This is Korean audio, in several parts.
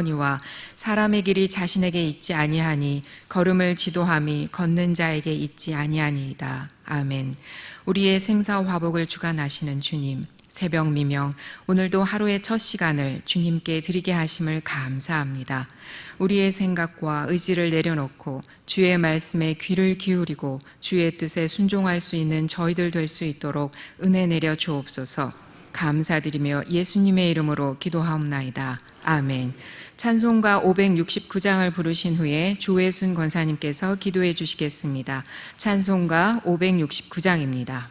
이와 사람의 길이 자신에게 있지 아니하니 걸음을 지도함이 걷는 자에게 있지 아니하니이다. 아멘. 우리의 생사 화복을 주관하시는 주님, 새벽 미명 오늘도 하루의 첫 시간을 주님께 드리게 하심을 감사합니다. 우리의 생각과 의지를 내려놓고 주의 말씀에 귀를 기울이고 주의 뜻에 순종할 수 있는 저희들 될 수 있도록 은혜 내려 주옵소서. 감사드리며 예수님의 이름으로 기도하옵나이다. 아멘. 찬송가 569장을 부르신 후에 조혜순 권사님께서 기도해 주시겠습니다. 찬송가 569장입니다.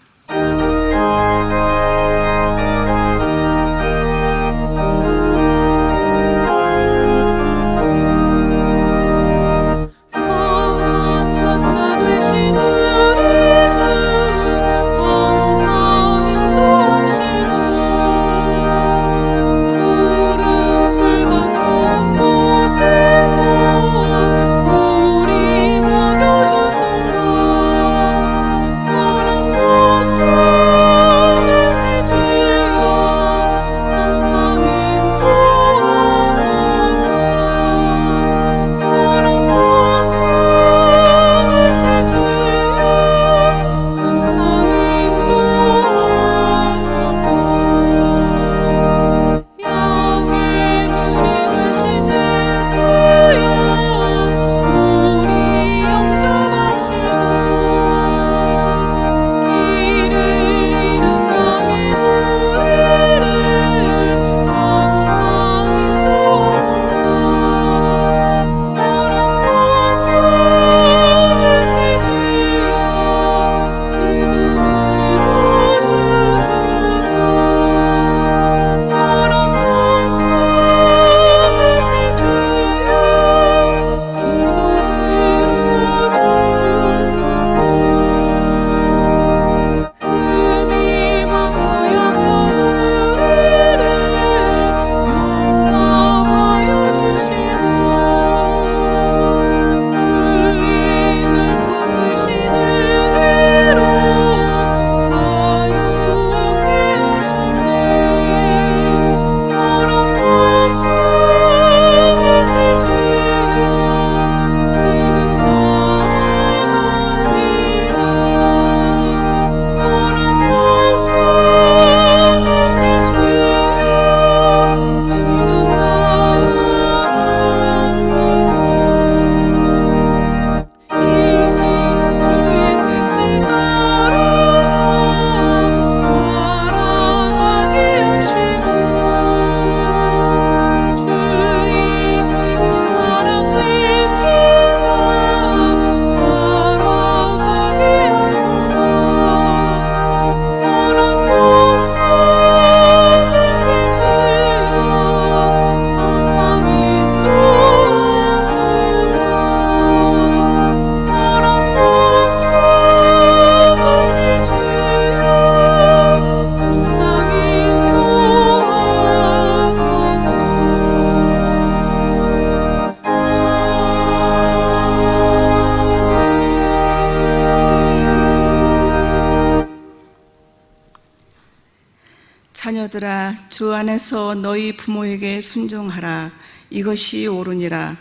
자녀들아, 주 안에서 너희 부모에게 순종하라. 이것이 옳으니라.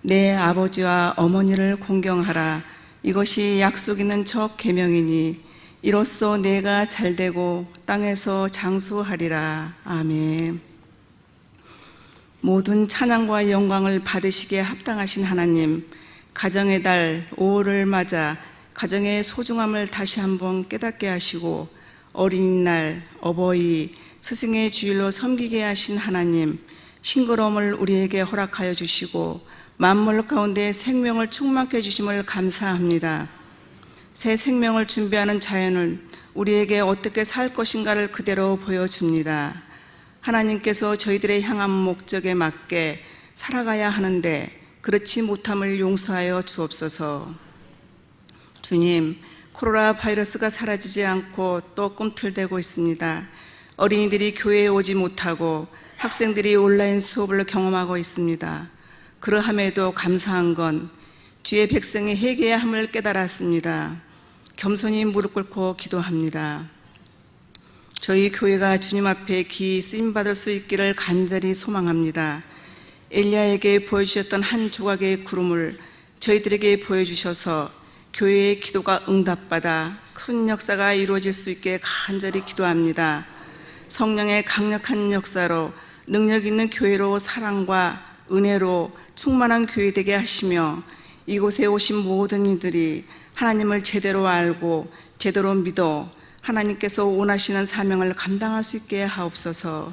내 아버지와 어머니를 공경하라. 이것이 약속 있는 첫 계명이니 이로써 내가 잘되고 땅에서 장수하리라. 아멘. 모든 찬양과 영광을 받으시기에 합당하신 하나님, 가정의 달 5월을 맞아 가정의 소중함을 다시 한번 깨닫게 하시고 어린이날, 어버이, 스승의 주일로 섬기게 하신 하나님, 싱그러움을 우리에게 허락하여 주시고 만물 가운데 생명을 충만케 해주심을 감사합니다. 새 생명을 준비하는 자연은 우리에게 어떻게 살 것인가를 그대로 보여줍니다. 하나님께서 저희들의 향한 목적에 맞게 살아가야 하는데 그렇지 못함을 용서하여 주옵소서. 주님, 코로나 바이러스가 사라지지 않고 또 꿈틀대고 있습니다. 어린이들이 교회에 오지 못하고 학생들이 온라인 수업을 경험하고 있습니다. 그러함에도 감사한 건 주의 백성이 회개해야 함을 깨달았습니다. 겸손히 무릎 꿇고 기도합니다. 저희 교회가 주님 앞에 기이 쓰임받을 수 있기를 간절히 소망합니다. 엘리야에게 보여주셨던 한 조각의 구름을 저희들에게 보여주셔서 교회의 기도가 응답받아 큰 역사가 이루어질 수 있게 간절히 기도합니다. 성령의 강력한 역사로 능력 있는 교회로 사랑과 은혜로 충만한 교회 되게 하시며 이곳에 오신 모든 이들이 하나님을 제대로 알고 제대로 믿어 하나님께서 원하시는 사명을 감당할 수 있게 하옵소서.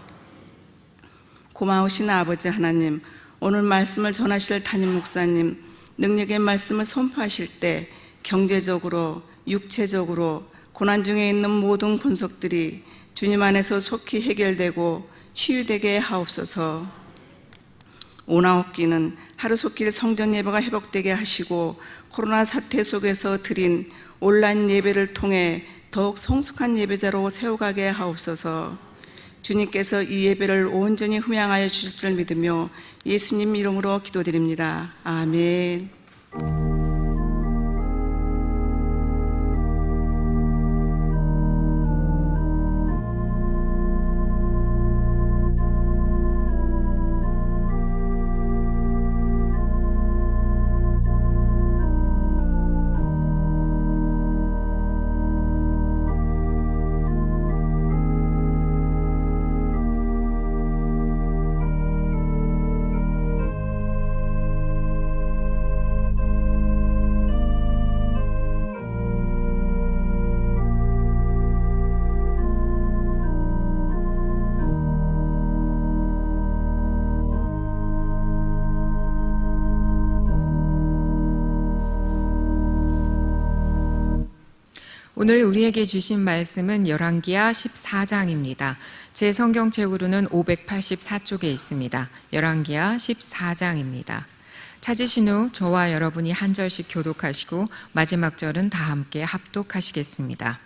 고마우신 아버지 하나님, 오늘 말씀을 전하실 담임 목사님, 능력의 말씀을 선포하실 때 경제적으로 육체적으로 고난 중에 있는 모든 권속들이 주님 안에서 속히 해결되고 치유되게 하옵소서. 오나옵기는 하루속길 성전 예배가 회복되게 하시고 코로나 사태 속에서 드린 온라인 예배를 통해 더욱 성숙한 예배자로 세워가게 하옵소서. 주님께서 이 예배를 온전히 흠양하여 주실 줄 믿으며 예수님 이름으로 기도드립니다. 아멘. 오늘 우리에게 주신 말씀은 열왕기하 14장입니다. 제 성경책으로는 584쪽에 있습니다. 열왕기하 14장입니다. 찾으신 후 저와 여러분이 한 절씩 교독하시고 마지막 절은 다 함께 합독하시겠습니다.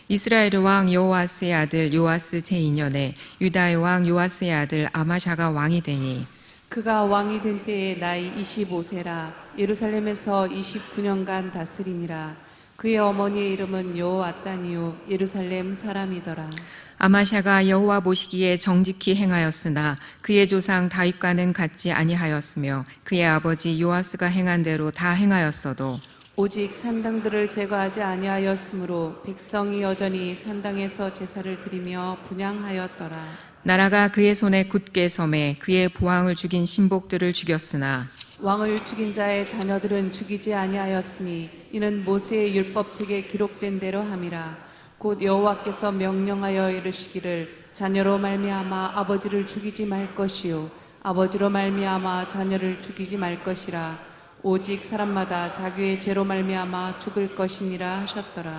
이스라엘의 왕 여호아스의 아들 요아스 제2년에 유다의 왕 요아스의 아들 아마샤가 왕이 되니 그가 왕이 된 때에 나이 25세라 예루살렘에서 29년간 다스리니라. 그의 어머니의 이름은 여호아따니요 예루살렘 사람이더라. 아마샤가 여호와 보시기에 정직히 행하였으나 그의 조상 다윗과는 같지 아니하였으며 그의 아버지 요아스가 행한 대로 다 행하였어도 오직 산당들을 제거하지 아니하였으므로 백성이 여전히 산당에서 제사를 드리며 분향하였더라. 나라가 그의 손에 굳게 섬에 그의 보왕을 죽인 신복들을 죽였으나 왕을 죽인 자의 자녀들은 죽이지 아니하였으니 이는 모세의 율법책에 기록된 대로 함이라. 곧 여호와께서 명령하여 이르시기를 자녀로 말미암아 아버지를 죽이지 말 것이요 아버지로 말미암아 자녀를 죽이지 말 것이라. 오직 사람마다 자기의 죄로 말미암아 죽을 것이니라 하셨더라.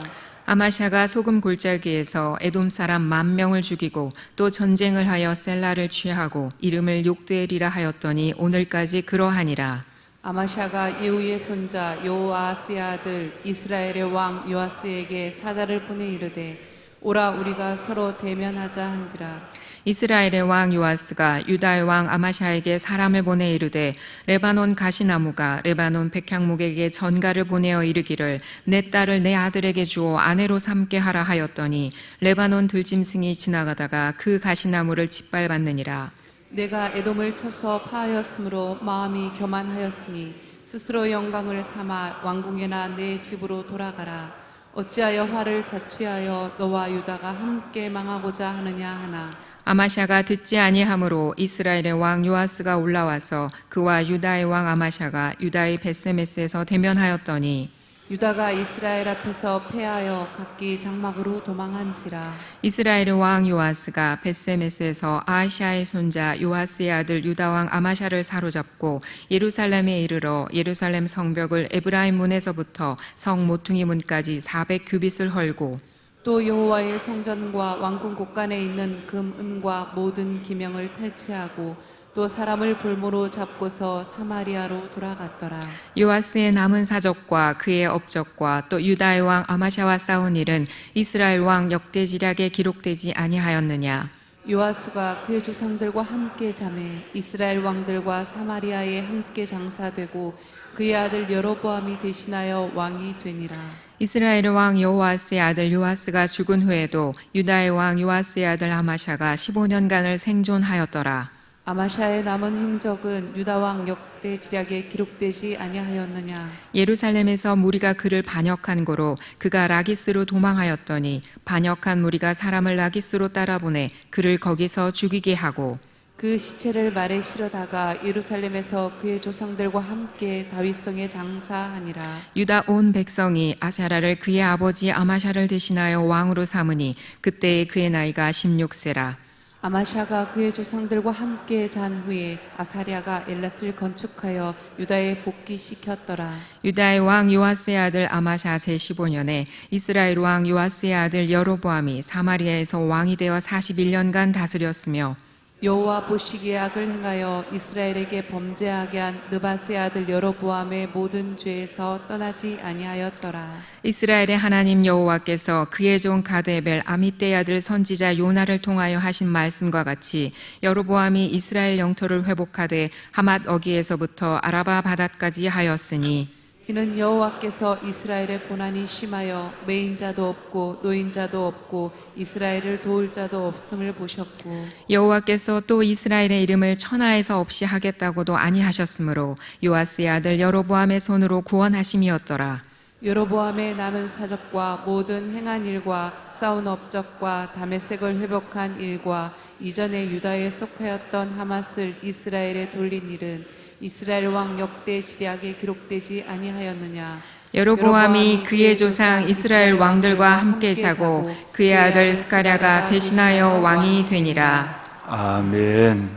아마샤가 소금 골짜기에서 에돔 사람 10,000명을 죽이고 또 전쟁을 하여 셀라를 취하고 이름을 욕드엘이라 하였더니 오늘까지 그러하니라. 아마샤가 예후의 손자 여호아스의 아들 이스라엘의 왕 요아스에게 사자를 보내 이르되 오라 우리가 서로 대면하자 한지라. 이스라엘의 왕 요아스가 유다의 왕 아마샤에게 사람을 보내 이르되 레바논 가시나무가 레바논 백향목에게 전가를 보내어 이르기를 내 딸을 내 아들에게 주어 아내로 삼게 하라 하였더니 레바논 들짐승이 지나가다가 그 가시나무를 짓밟았느니라. 내가 에돔을 쳐서 파하였으므로 마음이 교만하였으니 스스로 영광을 삼아 왕궁에나 내 집으로 돌아가라. 어찌하여 화를 자취하여 너와 유다가 함께 망하고자 하느냐 하나. 아마샤가 듣지 아니하므로 이스라엘의 왕 요아스가 올라와서 그와 유다의 왕 아마샤가 유다의 벳세메스에서 대면하였더니 유다가 이스라엘 앞에서 패하여 각기 장막으로 도망한지라. 이스라엘의 왕 요아스가 벳세메스에서 아하시아의 손자 요아스의 아들 유다 왕 아마샤를 사로잡고 예루살렘에 이르러 예루살렘 성벽을 에브라임 문에서부터 성 모퉁이 문까지 400규빗을 헐고 또 여호와의 성전과 왕궁 곳간에 있는 금, 은과 모든 기명을 탈취하고 또 사람을 볼모로 잡고서 사마리아로 돌아갔더라. 요아스의 남은 사적과 그의 업적과 또 유다의 왕 아마샤와 싸운 일은 이스라엘 왕 역대지략에 기록되지 아니하였느냐. 요아스가 그의 조상들과 함께 잠에 이스라엘 왕들과 사마리아에 함께 장사되고 그의 아들 여로보암이 대신하여 왕이 되니라. 이스라엘의 왕 여호아스의 아들 요아스가 죽은 후에도 유다의 왕 요아스의 아들 아마샤가 15년간을 생존하였더라. 아마샤의 남은 행적은 유다 왕 역대 지략에 기록되지 아니하였느냐. 예루살렘에서 무리가 그를 반역한 고로 그가 라기스로 도망하였더니 반역한 무리가 사람을 라기스로 따라보내 그를 거기서 죽이게 하고 그 시체를 말에 실어다가 예루살렘에서 그의 조상들과 함께 다윗성에 장사하니라. 유다 온 백성이 아사랴를 그의 아버지 아마샤를 대신하여 왕으로 삼으니 그때에 그의 나이가 16세라. 아마샤가 그의 조상들과 함께 잔 후에 아사랴가 엘랏을 건축하여 유다에 복귀시켰더라. 유다의 왕 요아스의 아들 아마샤 제15년에 이스라엘 왕 요아스의 아들 여로보암이 사마리아에서 왕이 되어 41년간 다스렸으며 여호와 보시기에 악을 행하여 이스라엘에게 범죄하게 한 느바스의 아들 여로보암의 모든 죄에서 떠나지 아니하였더라. 이스라엘의 하나님 여호와께서 그의 종 가드에벨 아미떼의 아들 선지자 요나를 통하여 하신 말씀과 같이 여로보암이 이스라엘 영토를 회복하되 하맛 어기에서부터 아라바 바닷까지 하였으니 이는 여호와께서 이스라엘의 고난이 심하여 매인자도 없고 노인자도 없고 이스라엘을 도울 자도 없음을 보셨고 여호와께서 또 이스라엘의 이름을 천하에서 없이 하겠다고도 아니하셨으므로 요아스의 아들 여로보암의 손으로 구원하심이었더라. 여로보암의 남은 사적과 모든 행한 일과 싸운 업적과 다메섹을 회복한 일과 이전에 유다에 속하였던 하맛을 이스라엘에 돌린 일은 이스라엘 왕 역대 지략에 기록되지 아니하였느냐. 여로보암이 그의 조상 이스라엘 왕들과 함께 자고 그의 아들 스가랴가 대신하여 왕이 되니라. 아멘.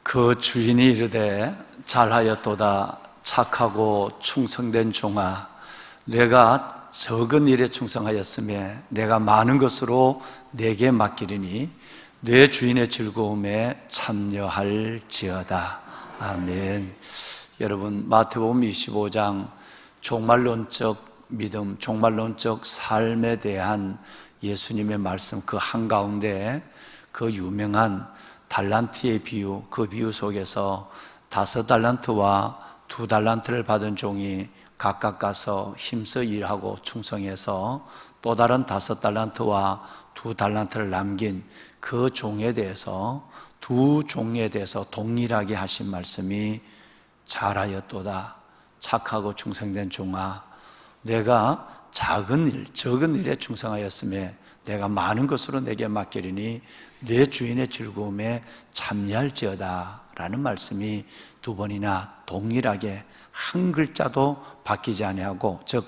그 주인이 이르되 잘하였도다 착하고 충성된 종아, 내가 적은 일에 충성하였으며 내가 많은 것으로 내게 맡기리니 내 주인의 즐거움에 참여할지어다. 아멘. 여러분, 마태복음 25장 종말론적 믿음, 종말론적 삶에 대한 예수님의 말씀 그 한가운데 그 유명한 달란트의 비유, 그 비유 속에서 5달란트와 2달란트를 받은 종이 각각 가서 힘써 일하고 충성해서 또 다른 5달란트와 2달란트를 남긴 그 종에 대해서 두 종에 대해서 동일하게 하신 말씀이 잘하였도다 착하고 충성된 종아, 내가 적은 일에 충성하였으며 내가 많은 것으로 내게 맡기리니 내 주인의 즐거움에 참여할지어다 라는 말씀이 두 번이나 동일하게 한 글자도 바뀌지 아니하고, 즉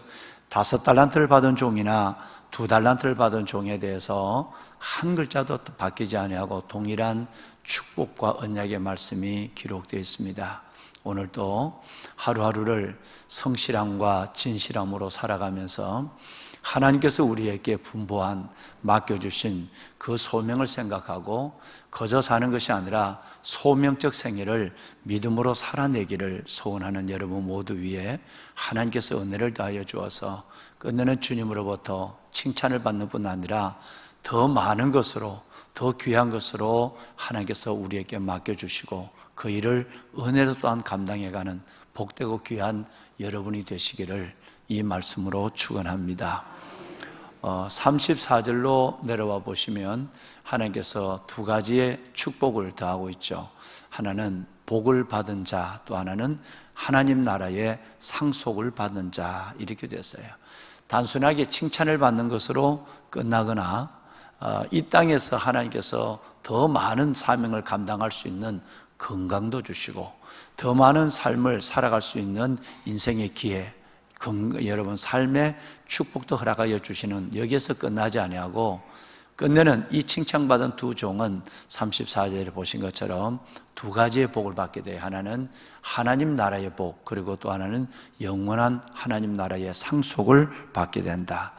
5달란트를 받은 종이나 2달란트를 받은 종에 대해서 한 글자도 바뀌지 아니하고 동일한 축복과 언약의 말씀이 기록되어 있습니다. 오늘도 하루하루를 성실함과 진실함으로 살아가면서 하나님께서 우리에게 분보한 맡겨주신 그 소명을 생각하고 거저 사는 것이 아니라 소명적 생애를 믿음으로 살아내기를 소원하는 여러분 모두 위에 하나님께서 은혜를 더하여 주어서 끝내는 주님으로부터 칭찬을 받는 뿐 아니라 더 많은 것으로, 더 귀한 것으로 하나님께서 우리에게 맡겨주시고 그 일을 은혜로 또한 감당해가는 복되고 귀한 여러분이 되시기를 이 말씀으로 축원합니다. 34절로 내려와 보시면 하나님께서 두 가지의 축복을 더하고 있죠. 하나는 복을 받은 자, 또 하나는 하나님 나라의 상속을 받는 자, 이렇게 됐어요. 단순하게 칭찬을 받는 것으로 끝나거나 이 땅에서 하나님께서 더 많은 사명을 감당할 수 있는 건강도 주시고 더 많은 삶을 살아갈 수 있는 인생의 기회, 여러분 삶의 축복도 허락하여 주시는, 여기에서 끝나지 아니하고 끝내는 이 칭찬받은 두 종은 34절에 보신 것처럼 두 가지의 복을 받게 돼요. 하나는 하나님 나라의 복, 그리고 또 하나는 영원한 하나님 나라의 상속을 받게 된다.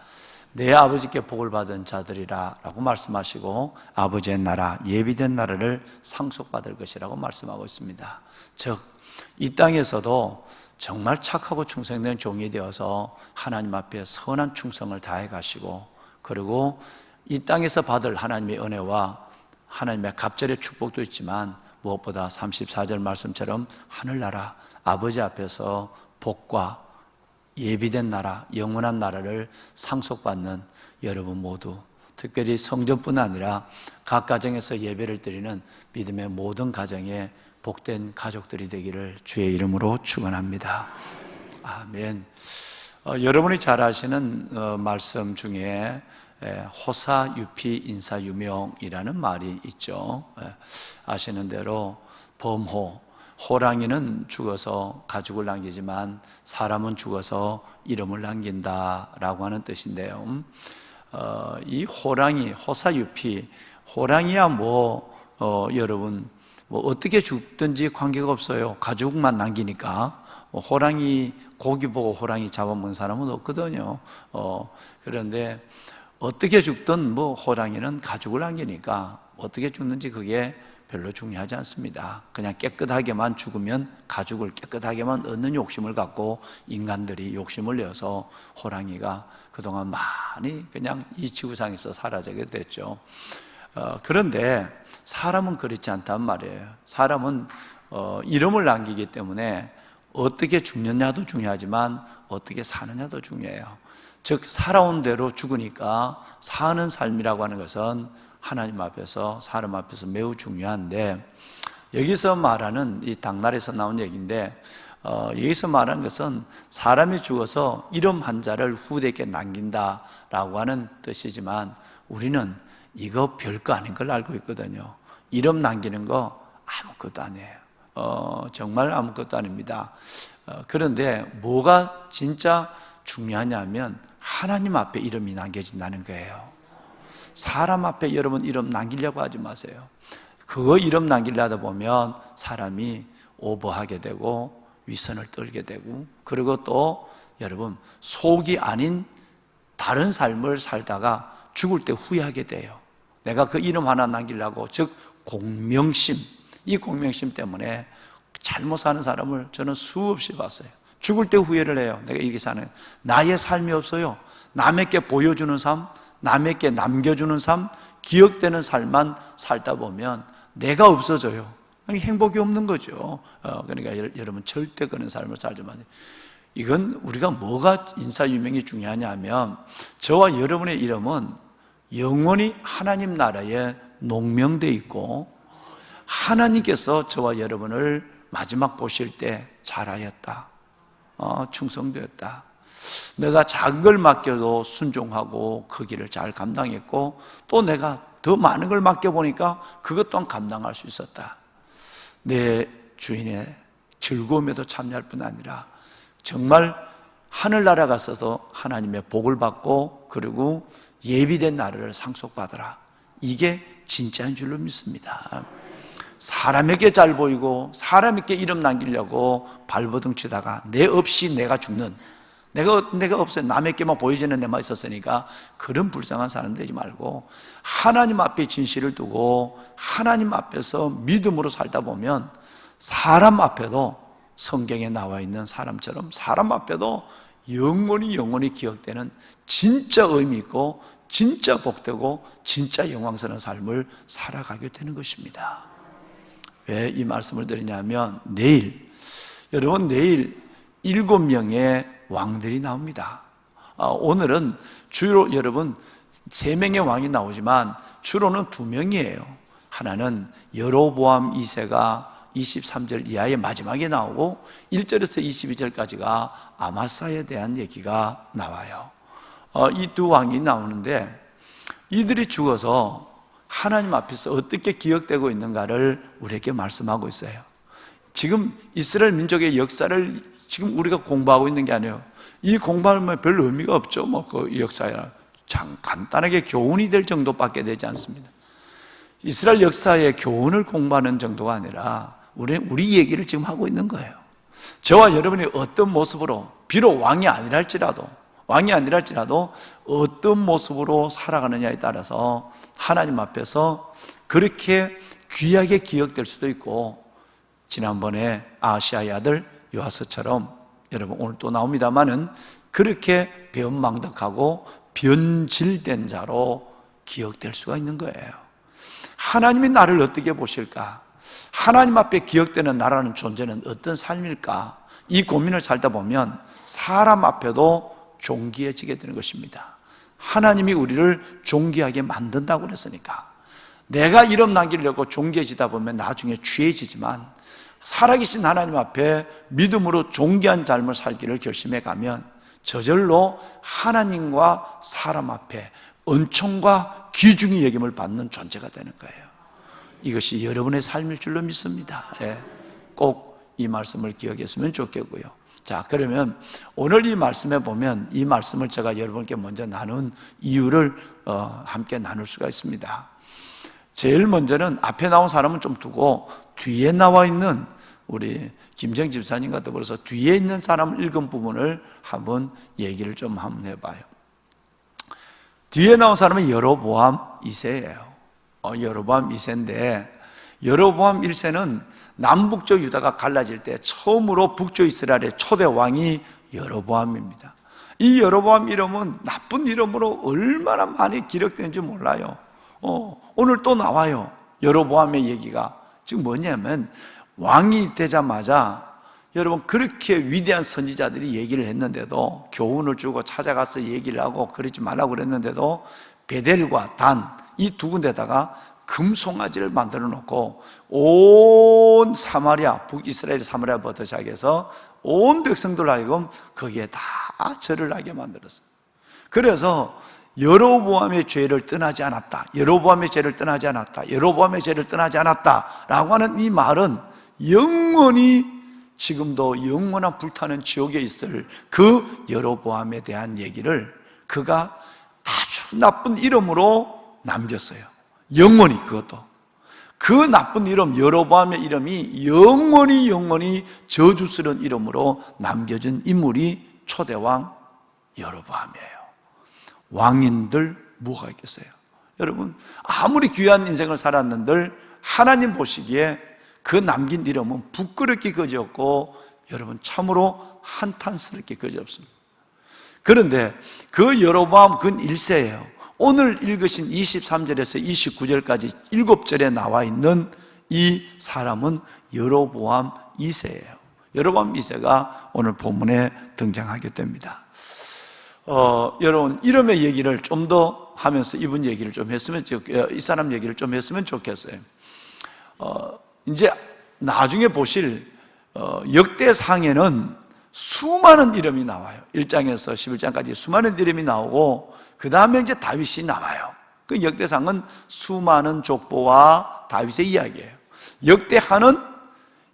내 아버지께 복을 받은 자들이라 라고 말씀하시고 아버지의 나라, 예비된 나라를 상속받을 것이라고 말씀하고 있습니다. 즉, 이 땅에서도 정말 착하고 충성된 종이 되어서 하나님 앞에 선한 충성을 다해 가시고, 그리고 이 땅에서 받을 하나님의 은혜와 하나님의 갑절의 축복도 있지만 무엇보다 34절 말씀처럼 하늘나라, 아버지 앞에서 복과 예비된 나라, 영원한 나라를 상속받는 여러분 모두, 특별히 성전뿐 아니라 각 가정에서 예배를 드리는 믿음의 모든 가정에 복된 가족들이 되기를 주의 이름으로 축원합니다. 아멘. 여러분이 잘 아시는 말씀 중에 호사유피 인사유명이라는 말이 있죠. 아시는 대로 범호, 호랑이는 죽어서 가죽을 남기지만 사람은 죽어서 이름을 남긴다라고 하는 뜻인데요. 이 호랑이, 호사유피, 호랑이야 여러분 어떻게 죽든지 관계가 없어요. 가죽만 남기니까. 호랑이 고기 보고 호랑이 잡아먹는 사람은 없거든요. 그런데 어떻게 죽든 호랑이는 가죽을 남기니까 어떻게 죽는지 그게 별로 중요하지 않습니다. 그냥 깨끗하게만 죽으면, 가죽을 깨끗하게만 얻는 욕심을 갖고 인간들이 욕심을 내어서 호랑이가 그동안 많이 그냥 이 지구상에서 사라지게 됐죠. 그런데 사람은 그렇지 않단 말이에요. 사람은 이름을 남기기 때문에 어떻게 죽느냐도 중요하지만 어떻게 사느냐도 중요해요. 즉 살아온 대로 죽으니까 사는 삶이라고 하는 것은 하나님 앞에서, 사람 앞에서 매우 중요한데, 여기서 말하는 이 당나라에서 나온 얘기인데, 여기서 말하는 것은 사람이 죽어서 이름 한 자를 후대에게 남긴다라고 하는 뜻이지만, 우리는 이거 별거 아닌 걸 알고 있거든요. 이름 남기는 거 아무것도 아니에요. 정말 아무것도 아닙니다. 그런데 뭐가 진짜 중요하냐면 하나님 앞에 이름이 남겨진다는 거예요. 사람 앞에 여러분 이름 남기려고 하지 마세요. 그거 이름 남기려다 보면 사람이 오버하게 되고 위선을 떨게 되고, 그리고 또 여러분 속이 아닌 다른 삶을 살다가 죽을 때 후회하게 돼요. 내가 그 이름 하나 남기려고, 즉 공명심, 이 공명심 때문에 잘못 사는 사람을 저는 수없이 봤어요. 죽을 때 후회를 해요. 내가 이렇게 사는, 나의 삶이 없어요. 남에게 보여주는 삶, 남에게 남겨주는 삶, 기억되는 삶만 살다 보면 내가 없어져요. 행복이 없는 거죠. 그러니까 여러분 절대 그런 삶을 살지 마세요. 이건 우리가 뭐가 인사유명이 중요하냐면, 저와 여러분의 이름은 영원히 하나님 나라에 농명되어 있고, 하나님께서 저와 여러분을 마지막 보실 때 잘하였다, 충성되었다, 내가 작은 걸 맡겨도 순종하고 그 길을 잘 감당했고, 또 내가 더 많은 걸 맡겨보니까 그것 또한 감당할 수 있었다, 내 주인의 즐거움에도 참여할 뿐 아니라 정말 하늘나라 가서도 하나님의 복을 받고, 그리고 예비된 나라를 상속받으라, 이게 진짜인 줄로 믿습니다. 사람에게 잘 보이고 사람에게 이름 남기려고 발버둥 치다가 내 없이 내가 죽는, 내가 없어요. 남에게만 보여지는 데만 있었으니까 그런 불쌍한 사람 되지 말고, 하나님 앞에 진실을 두고 하나님 앞에서 믿음으로 살다 보면 사람 앞에도, 성경에 나와 있는 사람처럼 사람 앞에도 영원히 기억되는 진짜 의미 있고 진짜 복되고 진짜 영광스러운 삶을 살아가게 되는 것입니다. 왜 이 말씀을 드리냐면, 여러분 내일 7명의 왕들이 나옵니다. 오늘은 주로 여러분 3명의 왕이 나오지만 주로는 2명이에요. 하나는 여로보암 2세가 23절 이하의 마지막에 나오고, 1절에서 22절까지가 아마사에 대한 얘기가 나와요. 이 2 왕이 나오는데, 이들이 죽어서 하나님 앞에서 어떻게 기억되고 있는가를 우리에게 말씀하고 있어요. 지금 이스라엘 민족의 역사를 지금 우리가 공부하고 있는 게 아니에요. 이 공부하면 별 의미가 없죠. 그 역사야 참 간단하게 교훈이 될 정도밖에 되지 않습니다. 이스라엘 역사의 교훈을 공부하는 정도가 아니라 우리 얘기를 지금 하고 있는 거예요. 저와 여러분이 어떤 모습으로, 비록 왕이 아니랄지라도 어떤 모습으로 살아가느냐에 따라서 하나님 앞에서 그렇게 귀하게 기억될 수도 있고, 지난번에 아시아의 아들 요아스처럼 여러분 오늘 또 나옵니다마는 그렇게 배은망덕하고 변질된 자로 기억될 수가 있는 거예요. 하나님이 나를 어떻게 보실까? 하나님 앞에 기억되는 나라는 존재는 어떤 삶일까? 이 고민을 살다 보면 사람 앞에도 존귀해지게 되는 것입니다. 하나님이 우리를 존귀하게 만든다고 그랬으니까. 내가 이름 남기려고 존귀해지다 보면 나중에 취해지지만 살아계신 하나님 앞에 믿음으로 존귀한 삶을 살기를 결심해 가면 저절로 하나님과 사람 앞에 은총과 귀중히 여김을 받는 존재가 되는 거예요. 이것이 여러분의 삶일 줄로 믿습니다. 꼭 이 말씀을 기억했으면 좋겠고요. 자, 그러면 오늘 이 말씀에 보면 이 말씀을 제가 여러분께 먼저 나눈 이유를 함께 나눌 수가 있습니다. 제일 먼저는 앞에 나온 사람은 좀 두고 뒤에 나와 있는 우리 김정 집사님과 더불어서 뒤에 있는 사람을 읽은 부분을 한번 얘기를 좀 한번 해봐요. 뒤에 나온 사람은 여로보암 2세예요. 여로보암 2세인데 여로보암 1세는 남북쪽 유다가 갈라질 때 처음으로 북쪽 이스라엘의 초대 왕이 여로보암입니다. 이 여로보암 이름은 나쁜 이름으로 얼마나 많이 기록되는지 몰라요. 오늘 또 나와요. 여로보암의 얘기가. 지금 뭐냐면 왕이 되자마자 여러분 그렇게 위대한 선지자들이 얘기를 했는데도 교훈을 주고 찾아가서 얘기를 하고 그러지 말라고 그랬는데도 베델과 단 이 두 군데다가 금송아지를 만들어 놓고 온 사마리아, 북이스라엘 사마리아부터 시작해서 온 백성들 하여금 거기에 다 절을 하게 만들었어요. 그래서 여로보암의 죄를 떠나지 않았다, 여로보암의 죄를 떠나지 않았다, 여로보암의 죄를 떠나지 않았다라고 하는 이 말은 영원히 지금도 영원한 불타는 지옥에 있을 그 여로보암에 대한 얘기를 그가 아주 나쁜 이름으로 남겼어요. 영원히. 그것도 그 나쁜 이름 여로보암의 이름이 영원히 저주스러운 이름으로 남겨진 인물이 초대왕 여로보암이에요. 왕인들 뭐가 있겠어요? 여러분 아무리 귀한 인생을 살았는들 하나님 보시기에 그 남긴 이름은 부끄럽게 거지없고 여러분 참으로 한탄스럽게 거지없습니다. 그런데 그 여로보암 근 1세예요. 오늘 읽으신 23절에서 29절까지 7절에 나와 있는 이 사람은 여로보암 2세예요. 여로보암 2세가 오늘 본문에 등장하게 됩니다. 여러분 이름의 얘기를 좀 더 하면서 이분 얘기를 좀 했으면 이 사람 얘기를 좀 했으면 좋겠어요. 이제 나중에 보실 역대상에는 수많은 이름이 나와요. 1장에서 11장까지 수많은 이름이 나오고 그 다음에 이제 다윗이 나와요. 그 역대상은 수많은 족보와 다윗의 이야기예요. 역대하는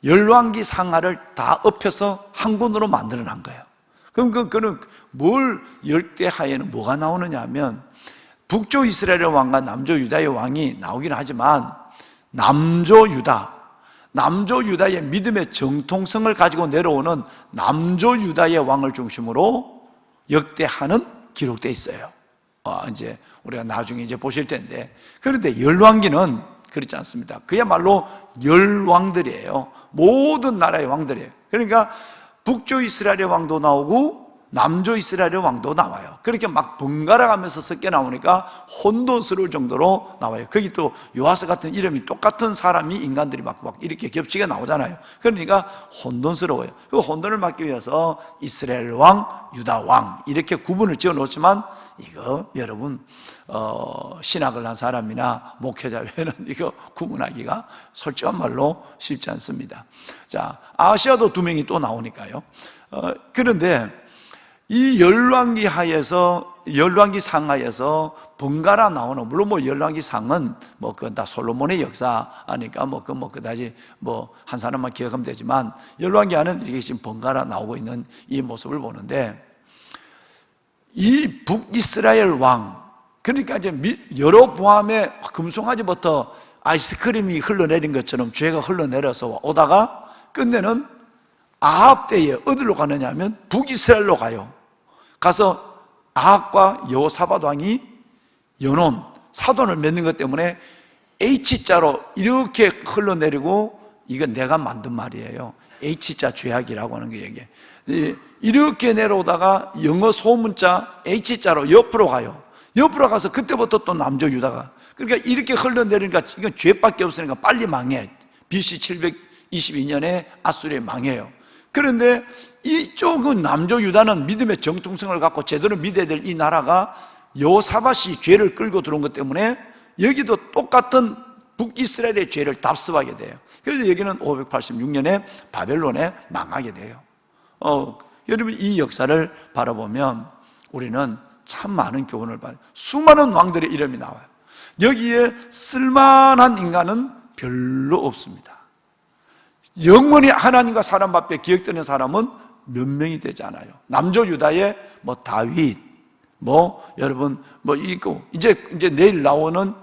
열왕기 상하를 다 엎혀서 한 권으로 만들어 난 거예요. 그럼 그는 뭘 역대하에는 뭐가 나오느냐 하면 북조 이스라엘의 왕과 남조 유다의 왕이 나오긴 하지만 남조 유다의 믿음의 정통성을 가지고 내려오는 남조 유다의 왕을 중심으로 역대하는 기록되어 있어요. 이제 우리가 나중에 이제 보실 텐데, 그런데 열왕기는 그렇지 않습니다. 그야말로 열왕들이에요. 모든 나라의 왕들이에요. 그러니까 북조 이스라엘의 왕도 나오고 남조 이스라엘의 왕도 나와요. 그렇게 막 번갈아 가면서 섞여 나오니까 혼돈스러울 정도로 나와요. 거기 또 요아스 같은 이름이 똑같은 사람이 인간들이 막 이렇게 겹치게 나오잖아요. 그러니까 혼돈스러워요. 그 혼돈을 막기 위해서 이스라엘 왕, 유다 왕 이렇게 구분을 지어 놓지만 이거 여러분 신학을 한 사람이나 목회자 외에는 이거 구분하기가 솔직한 말로 쉽지 않습니다. 자, 아시아도 2명이 또 나오니까요. 그런데 이 열왕기 상하에서 번갈아 나오는, 물론 뭐 열왕기 상은 그건 다 솔로몬의 역사니까 그다지 한 사람만 기억하면 되지만 열왕기 하는 이게 지금 번갈아 나오고 있는 이 모습을 보는데, 이 북이스라엘 왕, 그러니까 이제 여로보암의 금송아지부터 아이스크림이 흘러내린 것처럼 죄가 흘러내려서 오다가 끝내는 아합 때에 어디로 가느냐 하면 북이스라엘로 가요. 가서 아합과 여호사밧 왕이 연혼, 사돈을 맺는 것 때문에 H자로 이렇게 흘러내리고, 이건 내가 만든 말이에요. H자 죄악이라고 하는 게 얘기해. 이렇게 내려오다가 영어 소문자 H자로 옆으로 가요. 옆으로 가서 그때부터 또 남조 유다가, 그러니까 이렇게 흘러내리니까 이건 죄밖에 없으니까 빨리 망해. BC 722년에 아수리에 망해요. 그런데 이쪽은 남조 유다는 믿음의 정통성을 갖고 제대로 믿어야 될 이 나라가 여호사밧이 죄를 끌고 들어온 것 때문에 여기도 똑같은 북이스라엘의 죄를 답습하게 돼요. 그래서 여기는 586년에 바벨론에 망하게 돼요. 여러분, 이 역사를 바라보면 우리는 참 많은 교훈을 봐요. 수많은 왕들의 이름이 나와요. 여기에 쓸만한 인간은 별로 없습니다. 영원히 하나님과 사람 앞에 기억되는 사람은 몇 명이 되지 않아요. 남조 유다의 다윗, 여러분, 이제 내일 나오는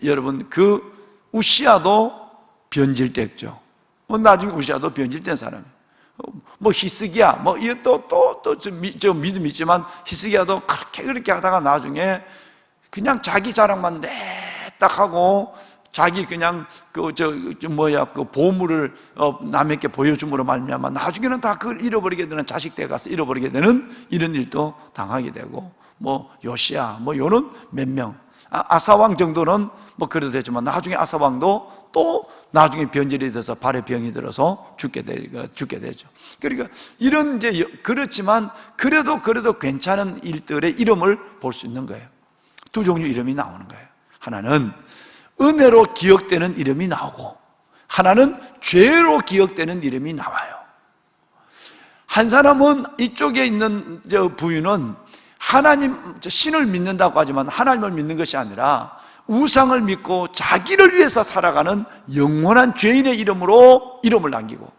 여러분, 그 우시아도 변질됐죠. 나중에 우시아도 변질된 사람이에요. 히스기야, 이것도 또 믿음 있지만, 히스기야도 그렇게 하다가 나중에 그냥 자기 자랑만 딱 하고, 자기 그냥 그 보물을 남에게 보여줌으로 말미암아 나중에는 다 그걸 잃어버리게 되는, 자식 때 가서 잃어버리게 되는 이런 일도 당하게 되고, 요시야, 요는 몇 명, 아사왕 정도는 그래도 되지만 나중에 아사왕도 또 나중에 변질이 돼서 발에 병이 들어서 죽게 되죠. 그러니까 이런 그렇지만 그래도 괜찮은 일들의 이름을 볼 수 있는 거예요. 두 종류 이름이 나오는 거예요. 하나는 은혜로 기억되는 이름이 나오고, 하나는 죄로 기억되는 이름이 나와요. 한 사람은, 이쪽에 있는 부인은 하나님, 신을 믿는다고 하지만 하나님을 믿는 것이 아니라 우상을 믿고 자기를 위해서 살아가는 영원한 죄인의 이름으로 이름을 남기고,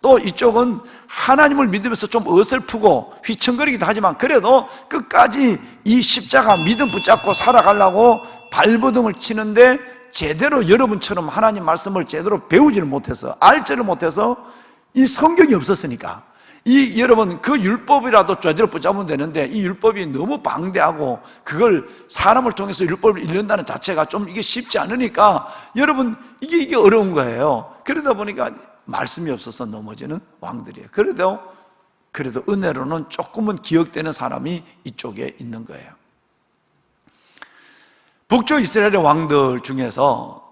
또 이쪽은 하나님을 믿으면서 좀 어설프고 휘청거리기도 하지만 그래도 끝까지 이 십자가 믿음 붙잡고 살아가려고 발버둥을 치는데, 제대로 여러분처럼 하나님 말씀을 제대로 배우지를 못해서, 알지를 못해서, 이 성경이 없었으니까, 여러분, 그 율법이라도 제대로 붙잡으면 되는데, 이 율법이 너무 방대하고 그걸 사람을 통해서 율법을 읽는다는 자체가 좀 이게 쉽지 않으니까, 여러분, 이게 어려운 거예요. 그러다 보니까 말씀이 없어서 넘어지는 왕들이에요. 그래도 은혜로는 조금은 기억되는 사람이 이쪽에 있는 거예요. 북쪽 이스라엘의 왕들 중에서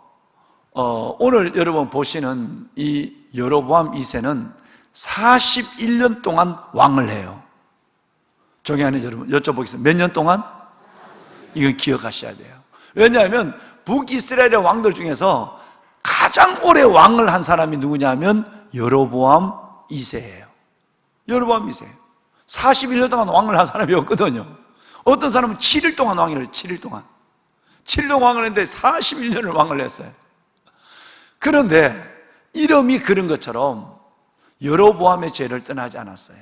오늘 여러분 보시는 이 여로보암 2세는 41년 동안 왕을 해요. 종이 여러분 여쭤보겠습니다. 몇 년 동안? 이건 기억하셔야 돼요. 왜냐하면 북이스라엘의 왕들 중에서 가장 오래 왕을 한 사람이 누구냐면 여로보암 2세예요. 여로보암 2세. 41년 동안 왕을 한 사람이 없거든요. 어떤 사람은 7일 동안 왕을 해요. 7일 동안. 7일 동안 왕을 했는데 41년을 왕을 했어요. 그런데 이름이 그런 것처럼 여로보암의 죄를 떠나지 않았어요.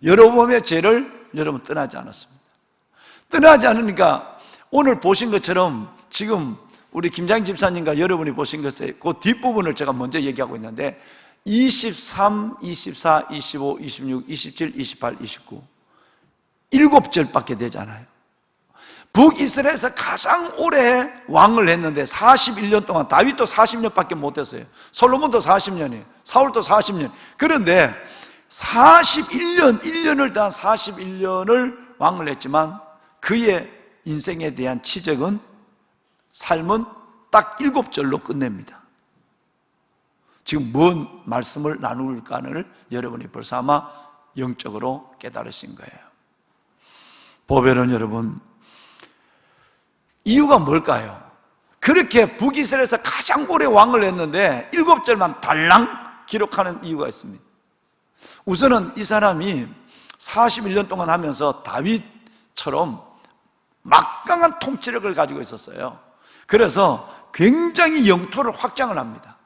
여로보암의 죄를 여러분 떠나지 않았습니다. 떠나지 않으니까 오늘 보신 것처럼 지금 우리 김장 집사님과 여러분이 보신 것의 그 뒷부분을 제가 먼저 얘기하고 있는데 23, 24, 25, 26, 27, 28, 29 7절밖에 되지 않아요. 북이스라엘에서 가장 오래 왕을 했는데 41년 동안, 다윗도 40년밖에 못했어요. 솔로몬도 40년이에요. 사울도 40년. 그런데 41년, 1년을 더한 41년을 왕을 했지만 그의 인생에 대한 치적은, 삶은 딱 7절로 끝냅니다. 지금 뭔 말씀을 나눌까를 여러분이 벌써 아마 영적으로 깨달으신 거예요. 보배는 여러분, 이유가 뭘까요? 그렇게 북이스라엘에서 가장 오래 왕을 했는데 7절만 달랑 기록하는 이유가 있습니다. 우선은 이 사람이 41년 동안 하면서 다윗처럼 막강한 통치력을 가지고 있었어요. 그래서 굉장히 영토를 확장을 합니다.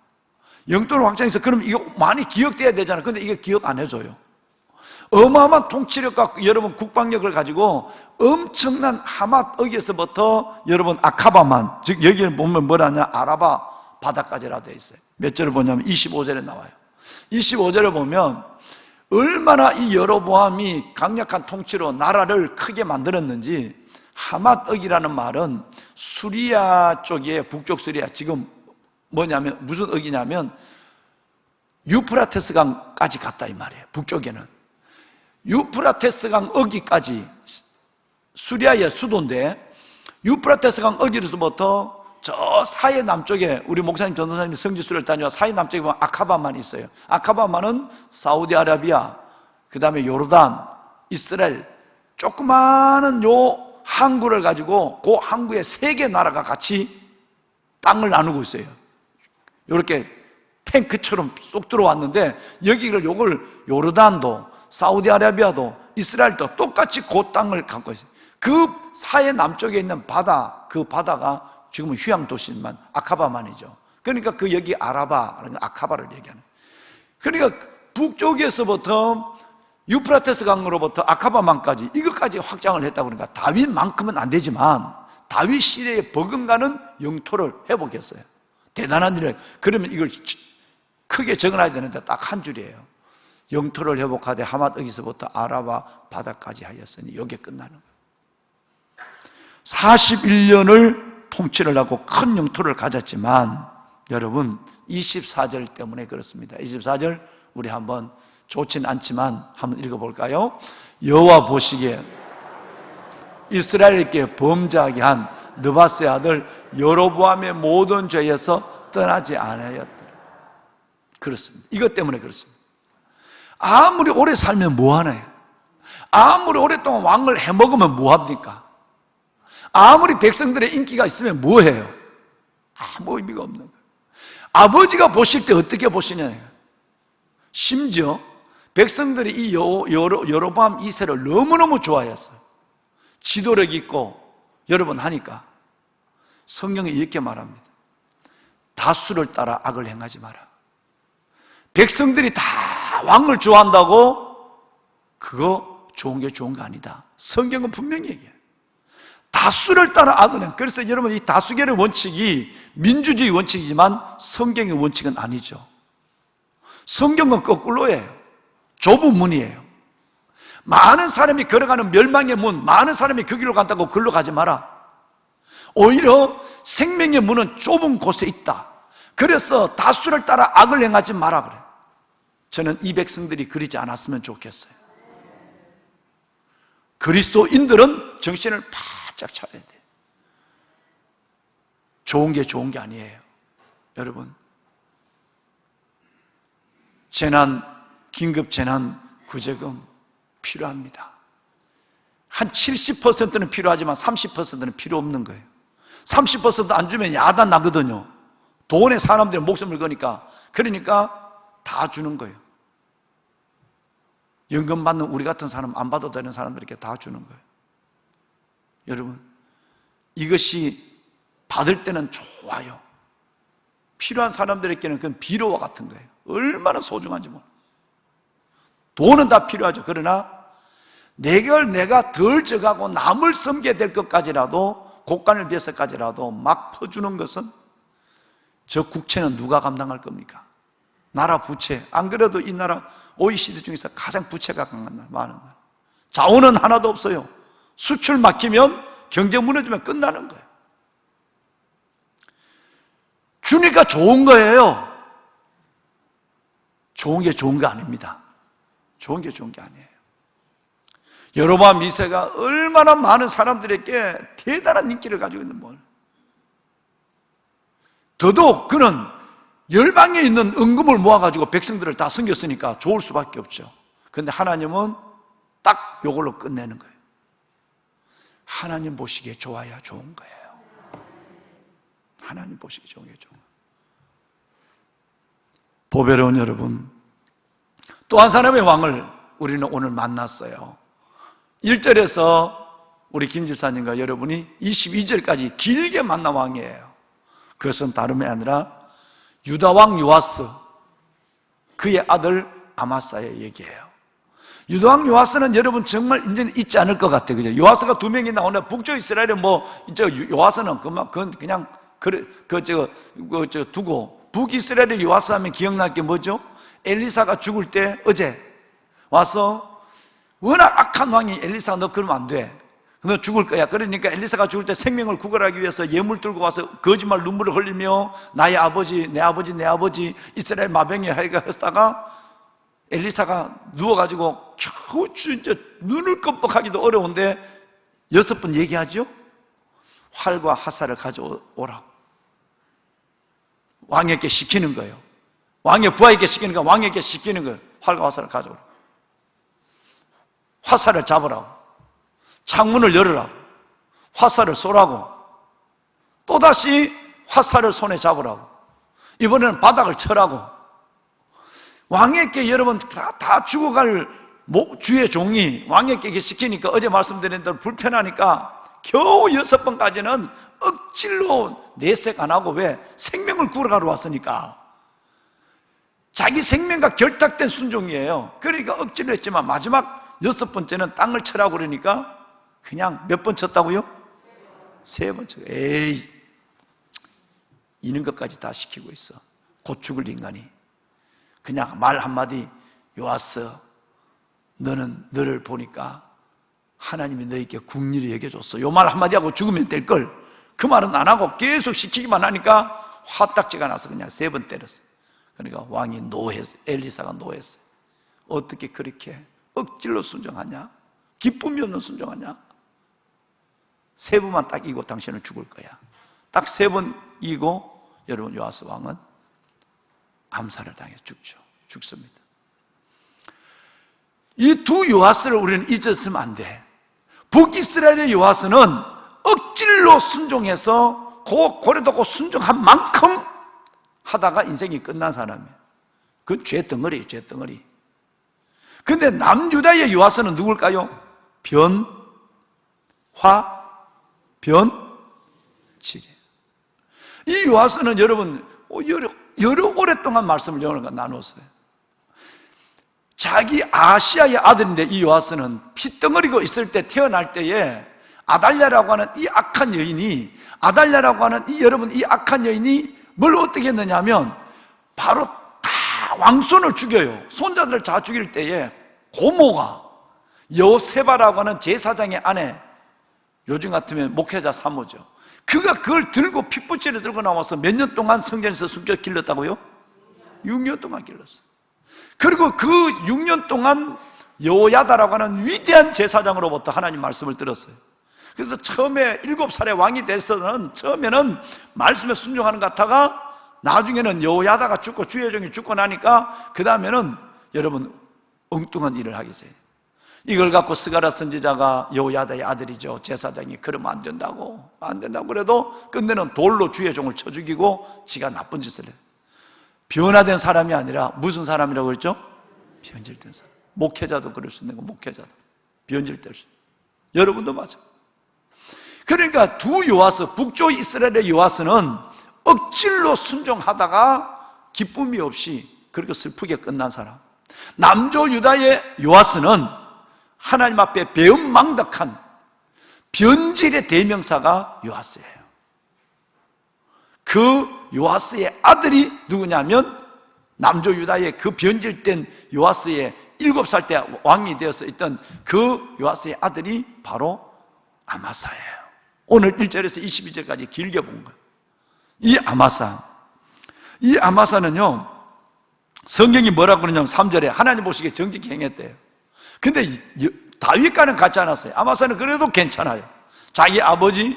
영토를 확장해서 그럼 이거 많이 기억돼야 되잖아요. 근데 이게 기억 안 해줘요. 어마어마한 통치력과 여러분 국방력을 가지고 엄청난 하맛 여러분 아카바만, 즉 여기를 보면 뭐라냐, 아라바 바다까지라 되어 있어요. 몇 절을 보냐면 25절에 나와요. 25절에 보면 얼마나 이 여로보암이 강력한 통치로 나라를 크게 만들었는지, 하맛억이라는 말은 수리아 쪽에, 북쪽 수리아, 지금 뭐냐면 무슨 억이냐면 유프라테스 강까지 갔다 이 말이에요. 북쪽에는 유프라테스 강 어기까지, 수리아의 수도인데 유프라테스 강 어기로부터 저 사해 남쪽에, 우리 목사님 전도사님이 성지순례를 다녀와 사해 남쪽에 보면 아카바만 있어요. 아카바만은 사우디아라비아, 그 다음에 요르단, 이스라엘, 조그마한 요 항구를 가지고 그 항구에 3개 나라가 같이 땅을 나누고 있어요. 이렇게 탱크처럼 쏙 들어왔는데 여기를 요걸 요르단도 사우디아라비아도 이스라엘도 똑같이 그 땅을 갖고 있어요. 그 사해 남쪽에 있는 바다, 그 바다가 지금은 휴양 도시만 아카바만이죠. 그러니까 그 여기 아라바, 아카바를 얘기하는. 그러니까 북쪽에서부터 유프라테스 강으로부터 아카바만까지 이것까지 확장을 했다고. 그러니까 다윗만큼은 안 되지만 다윗 시대에 버금가는 영토를 회복했어요. 대단한 일을. 그러면 이걸 크게 적어놔야 되는데 딱 한 줄이에요. 영토를 회복하되 하맛 여기서부터 아라바 바다까지 하였으니 이게 끝나는 거예요. 41년을 통치를 하고 큰 영토를 가졌지만 여러분 24절 때문에 그렇습니다. 24절 우리 한번 좋진 않지만 한번 읽어볼까요? 여호와 보시기에 이스라엘에게 범죄하게 한 느바스의 아들 여로보암의 모든 죄에서 떠나지 않았더라. 그렇습니다. 이것 때문에 그렇습니다. 아무리 오래 살면 뭐하나요? 아무리 오랫동안 왕을 해먹으면 뭐합니까? 아무리 백성들의 인기가 있으면 뭐해요? 아무 의미가 없는 거예요. 아버지가 보실 때 어떻게 보시냐요. 심지어 백성들이 이 여로보암 2세를 너무너무 좋아했어요. 지도력 있고 여러분 하니까 성경이 이렇게 말합니다. 다수를 따라 악을 행하지 마라. 백성들이 다 왕을 좋아한다고 그거 좋은 게 좋은 거 아니다. 성경은 분명히 얘기해요. 다수를 따라 악을 행. 그래서 여러분 이 다수결의 원칙이 민주주의 원칙이지만 성경의 원칙은 아니죠. 성경은 거꾸로예요. 좁은 문이에요. 많은 사람이 걸어가는 멸망의 문, 많은 사람이 그 길로 간다고 글로 가지 마라. 오히려 생명의 문은 좁은 곳에 있다. 그래서 다수를 따라 악을 행하지 마라 그래요. 저는 이 백성들이 그러지 않았으면 좋겠어요. 그리스도인들은 정신을 바짝 차려야 돼요. 좋은 게 좋은 게 아니에요. 여러분, 긴급 재난 구제금 필요합니다. 한 70%는 필요하지만 30%는 필요 없는 거예요. 30% 안 주면 야단 나거든요. 돈에 사람들이 목숨을 거니까. 그러니까 다 주는 거예요. 연금 받는 우리 같은 사람, 안 받아도 되는 사람들에게 다 주는 거예요. 여러분, 이것이 받을 때는 좋아요. 필요한 사람들에게는 그건 비료와 같은 거예요. 얼마나 소중한지 몰라요. 돈은 다 필요하죠. 그러나 내가 덜 져가고 남을 섬게 될 것까지라도, 곡간을 비해서까지라도 막 퍼주는 것은 저 국채는 누가 감당할 겁니까? 나라 부채. 안 그래도 이 나라 OECD 중에서 가장 부채가 강한 나라, 많은 나라. 자원은 하나도 없어요. 수출 막히면, 경제 무너지면 끝나는 거예요. 주니까 좋은 거예요. 좋은 게 좋은 거 아닙니다. 좋은 게 좋은 게 아니에요. 여로보암 2세가 얼마나 많은 사람들에게 대단한 인기를 가지고 있는 분. 더더욱 그는 열방에 있는 은금을 모아가지고 백성들을 다 섬겼으니까 좋을 수밖에 없죠. 그런데 하나님은 딱 이걸로 끝내는 거예요. 하나님 보시기에 좋아야 좋은 거예요. 하나님 보시기에 좋은 게 좋은 거예요. 보배로운 여러분, 또 한 사람의 왕을 우리는 오늘 만났어요. 1절에서 우리 김 집사님과 여러분이 22절까지 길게 만난 왕이에요. 그것은 다름이 아니라 유다 왕 요아스, 그의 아들 아마사의 얘기예요. 유다 왕 요아스는 여러분 정말 이제는 잊지 않을 것 같아요. 그죠? 요아스가 2명이 나오는데 북쪽 이스라엘에 요아스는 그냥 두고 북이스라엘의 요아스 하면 기억날 게 뭐죠? 엘리사가 죽을 때 어제 와서 워낙 악한 왕이 엘리사가 너 그러면 안 돼. 너 죽을 거야. 그러니까 엘리사가 죽을 때 생명을 구걸하기 위해서 예물 들고 와서 거짓말 눈물을 흘리며 나의 아버지, 내 아버지 이스라엘 마병이 하여가 했다가 엘리사가 누워가지고 겨우 진짜 눈을 끔뻑하기도 어려운데 6번 얘기하죠? 활과 화살을 가져오라고 왕에게 시키는 거예요. 왕의 부하에게 시키는 거, 왕에게 시키는 거예요. 활과 화살을 가져오라고. 화살을 잡으라고. 창문을 열으라고. 화살을 쏘라고, 또다시 화살을 손에 잡으라고, 이번에는 바닥을 쳐라고. 왕에게 여러분 다 죽어갈 주의 종이 왕에게 시키니까, 어제 말씀드린 대로 불편하니까 겨우 6번까지는 억지로 내색 안 하고, 왜? 생명을 구하러 왔으니까. 자기 생명과 결탁된 순종이에요. 그러니까 억지로 했지만 마지막 6번째는 땅을 쳐라고 그러니까 그냥 몇 번 쳤다고요? 3번 쳐. 에이, 이런 것까지 다 시키고 있어. 곧 죽을 인간이 그냥 말 한마디, 요았어, 너는 너를 보니까 하나님이 너에게 국리를 여겨줬어, 요 말 한마디 하고 죽으면 될걸. 그 말은 안 하고 계속 시키기만 하니까 화딱지가 나서 그냥 3번 때렸어. 그러니까 왕이 노했어. 엘리사가 노했어요. 어떻게 그렇게 억지로 순종하냐? 기쁨이 없는 순종하냐? 3번만 딱 이기고 당신은 죽을 거야. 딱 3번 이기고 여러분 요아스 왕은 암살을 당해 죽습니다. 이 두 요아스를 우리는 잊었으면 안 돼. 북이스라엘의 요아스는 억지로 순종해서 고래도 순종한 만큼 하다가 인생이 끝난 사람이에요. 그건 죄 덩어리예요, 죄 덩어리. 근데 남유다의 요아스는 누굴까요? 변질이에요. 이 요아스는 여러분 여러 오랫동안 말씀을 나눴어요. 자기 아시아의 아들인데, 이 요아스는 피덩어리고 있을 때, 태어날 때에 아달랴라고 하는 이 악한 여인이, 여러분 이 악한 여인이 뭘 어떻게 했느냐 하면 바로 다 왕손을 죽여요. 손자들을 다 죽일 때에 고모가 여세바라고 하는 제사장의 아내, 요즘 같으면 목회자 사모죠. 그가 그걸 들고 핏부치를 들고 나와서 몇 년 동안 성전에서 숨겨 길렀다고요? 6년 동안 길렀어. 그리고 그 6년 동안 여호야다라고 하는 위대한 제사장으로부터 하나님 말씀을 들었어요. 그래서 처음에 7살에 왕이 돼서는 처음에는 말씀에 순종하는 것 같다가 나중에는 여호야다가 죽고 주의 종이 죽고 나니까 그 다음에는 여러분 엉뚱한 일을 하게 돼요. 이걸 갖고 스가랴 선지자가, 여호야다의 아들이죠, 제사장이, 그러면 안 된다고 그래도 끝내는 돌로 주의 종을 쳐 죽이고 지가 나쁜 짓을 해요. 변화된 사람이 아니라 무슨 사람이라고 그랬죠? 변질된 사람. 목회자도 그럴 수 있는 거, 목회자도 변질될 수 있는. 여러분도 맞아. 그러니까 두 요아스, 북쪽 이스라엘의 요아스는 억지로 순종하다가 기쁨이 없이 그렇게 슬프게 끝난 사람. 남조 유다의 요아스는 하나님 앞에 배은망덕한 변질의 대명사가 요아스예요. 그 요아스의 아들이 누구냐면, 남조 유다의 그 변질된 요아스의 7살 때 왕이 되어서 있던 그 요아스의 아들이 바로 아마사예요. 오늘 1절에서 22절까지 길게 본 거예요. 이 아마사는요, 성경이 뭐라고 그러냐면 3절에 하나님 보시기에 정직히 행했대요. 근데 다윗과는 같지 않았어요. 아마사는 그래도 괜찮아요. 자기 아버지가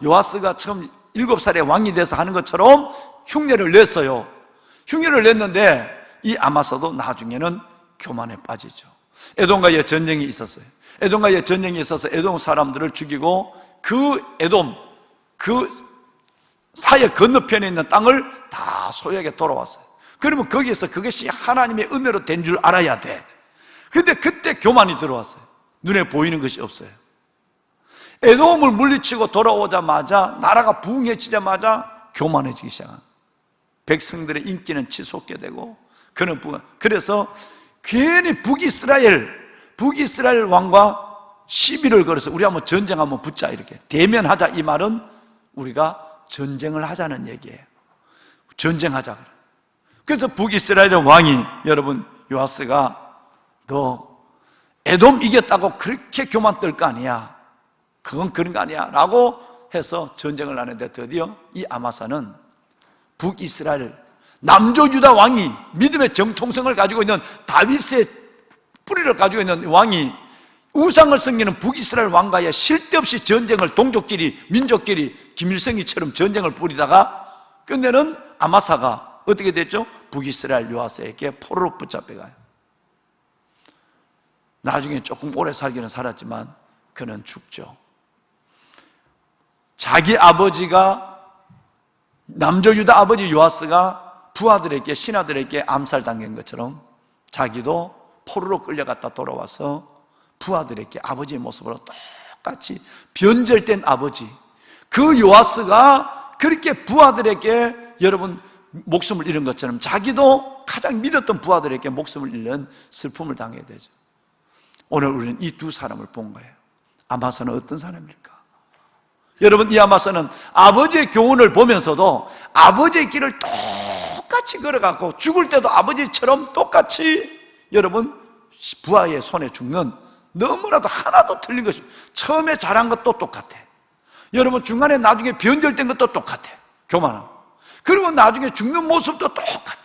요아스가 처음 7살에 왕이 돼서 하는 것처럼 흉내를 냈어요. 흉내를 냈는데 이 아마사도 나중에는 교만에 빠지죠. 에돔과의 전쟁이 있었어요. 에돔과의 전쟁이 있어서 에돔 사람들을 죽이고 그 에돔, 그 사해 건너편에 있는 땅을 다 소유하게 돌아왔어요. 그러면 거기에서 그것이 하나님의 은혜로 된 줄 알아야 돼. 근데 그때 교만이 들어왔어요. 눈에 보이는 것이 없어요. 에돔을 물리치고 돌아오자마자, 나라가 부흥해지자마자 교만해지기 시작한, 백성들의 인기는 치솟게 되고, 그래서 괜히 북이스라엘 왕과 시비를 걸어서 우리 한번 전쟁 한번 붙자, 이렇게 대면하자. 이 말은 우리가 전쟁을 하자는 얘기예요. 전쟁하자. 그래서 북이스라엘의 왕이, 여러분 요아스가 너 에돔 이겼다고 그렇게 교만 떨 거 아니야, 그건 그런 거 아니야 라고 해서 전쟁을 하는데, 드디어 이 아마사는 북이스라엘 남조 유다 왕이, 믿음의 정통성을 가지고 있는 다윗의 뿌리를 가지고 있는 왕이 우상을 섬기는 북이스라엘 왕과의 실데없이 전쟁을, 동족끼리 민족끼리 김일성이처럼 전쟁을 벌이다가 끝내는 아마사가 어떻게 됐죠? 북이스라엘 요아스에게 포로로 붙잡혀가요. 나중에 조금 오래 살기는 살았지만 그는 죽죠. 자기 아버지가, 남조 유다 아버지 요아스가 부하들에게, 신하들에게 암살당한 것처럼 자기도 포로로 끌려갔다 돌아와서 부하들에게 아버지의 모습으로 똑같이 변절된 아버지, 그 요아스가 그렇게 부하들에게 여러분 목숨을 잃은 것처럼 자기도 가장 믿었던 부하들에게 목숨을 잃는 슬픔을 당해야 되죠. 오늘 우리는 이 두 사람을 본 거예요. 아마사는 어떤 사람일까? 여러분, 이 아마사는 아버지의 교훈을 보면서도 아버지의 길을 똑같이 걸어가고 죽을 때도 아버지처럼 똑같이 여러분 부하의 손에 죽는, 너무나도 하나도 틀린 것이, 처음에 잘한 것도 똑같아. 여러분 중간에 나중에 변절된 것도 똑같아. 교만함. 그리고 나중에 죽는 모습도 똑같아.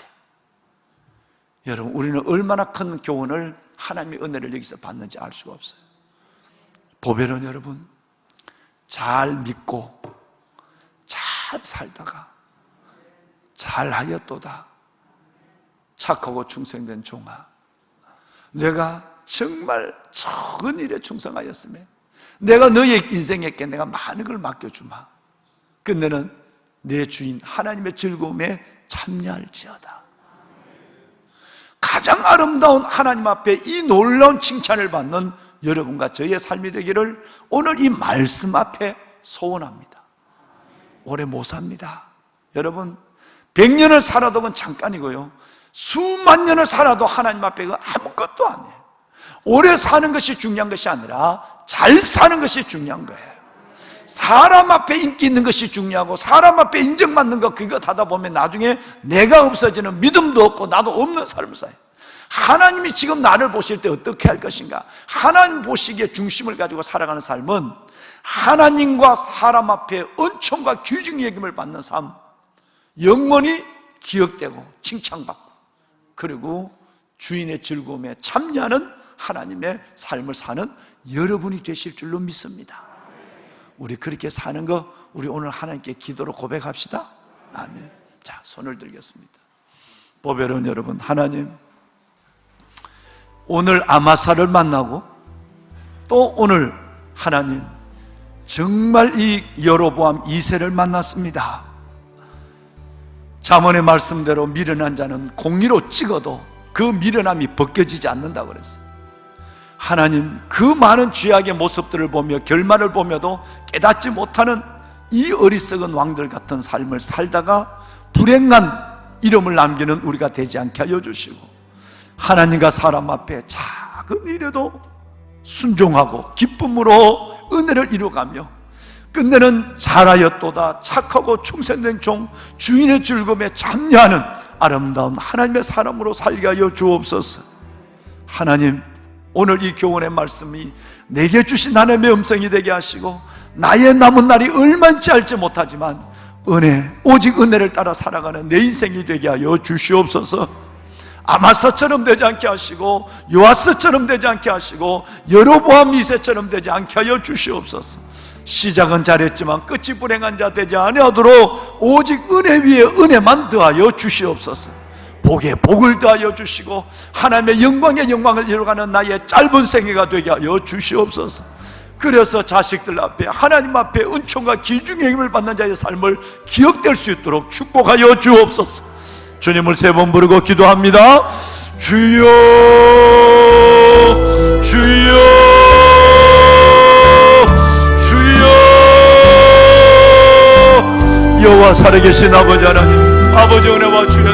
여러분, 우리는 얼마나 큰 교훈을, 하나님의 은혜를 여기서 받는지 알 수가 없어요. 보배는 여러분, 잘 믿고 잘 살다가 잘하였도다. 착하고 충성된 종아, 내가 정말 적은 일에 충성하였으며 내가 너의 인생에게 내가 많은 걸 맡겨주마. 근데는 내 주인 하나님의 즐거움에 참여할지어다. 가장 아름다운 하나님 앞에 이 놀라운 칭찬을 받는 여러분과 저의 삶이 되기를 오늘 이 말씀 앞에 소원합니다. 오래 못 삽니다. 여러분, 100년을 살아도 그건 잠깐이고요, 수만 년을 살아도 하나님 앞에 그건 아무것도 아니에요. 오래 사는 것이 중요한 것이 아니라 잘 사는 것이 중요한 거예요. 사람 앞에 인기 있는 것이 중요하고 사람 앞에 인정받는 것, 그거 하다 보면 나중에 내가 없어지는, 믿음도 없고 나도 없는 삶을 살아요. 하나님이 지금 나를 보실 때 어떻게 할 것인가, 하나님 보시기에 중심을 가지고 살아가는 삶은 하나님과 사람 앞에 은총과 귀중히 여김을 받는 삶, 영원히 기억되고 칭찬받고, 그리고 주인의 즐거움에 참여하는 하나님의 삶을 사는 여러분이 되실 줄로 믿습니다. 우리 그렇게 사는 거 우리 오늘 하나님께 기도로 고백합시다. 아멘. 자, 손을 들겠습니다. 보배로운 여러분, 하나님, 오늘 아마사를 만나고 또 오늘 하나님 정말 이 여로보암 2세를 만났습니다. 잠언의 말씀대로 미련한 자는 공리로 찍어도 그 미련함이 벗겨지지 않는다고 그랬어요. 하나님, 그 많은 죄악의 모습들을 보며 결말을 보며도 깨닫지 못하는 이 어리석은 왕들 같은 삶을 살다가 불행한 이름을 남기는 우리가 되지 않게 하여 주시고, 하나님과 사람 앞에 작은 일에도 순종하고 기쁨으로 은혜를 이루어가며 끝내는 잘하였도다 착하고 충성된 종, 주인의 즐거움에 참여하는 아름다운 하나님의 사람으로 살게 하여 주옵소서. 하나님, 오늘 이 교훈의 말씀이 내게 주신 하나님의 음성이 되게 하시고 나의 남은 날이 얼마인지 알지 못하지만 은혜, 오직 은혜를 따라 살아가는 내 인생이 되게 하여 주시옵소서. 아마사처럼 되지 않게 하시고 요아스처럼 되지 않게 하시고 여로보암 2세처럼 되지 않게 하여 주시옵소서. 시작은 잘했지만 끝이 불행한 자 되지 아니하도록 오직 은혜 위에 은혜만 더하여 주시옵소서. 복에 복을 더하여 주시고 하나님의 영광에 영광을 이루어가는 나의 짧은 생애가 되게 하여 주시옵소서. 그래서 자식들 앞에 하나님 앞에 은총과 귀중의 힘을 받는 자의 삶을 기억될 수 있도록 축복하여 주옵소서. 주님을 세 번 부르고 기도합니다. 주여 주여 주여. 여호와 살아계신 아버지 하나님, 아버지 은혜와 주의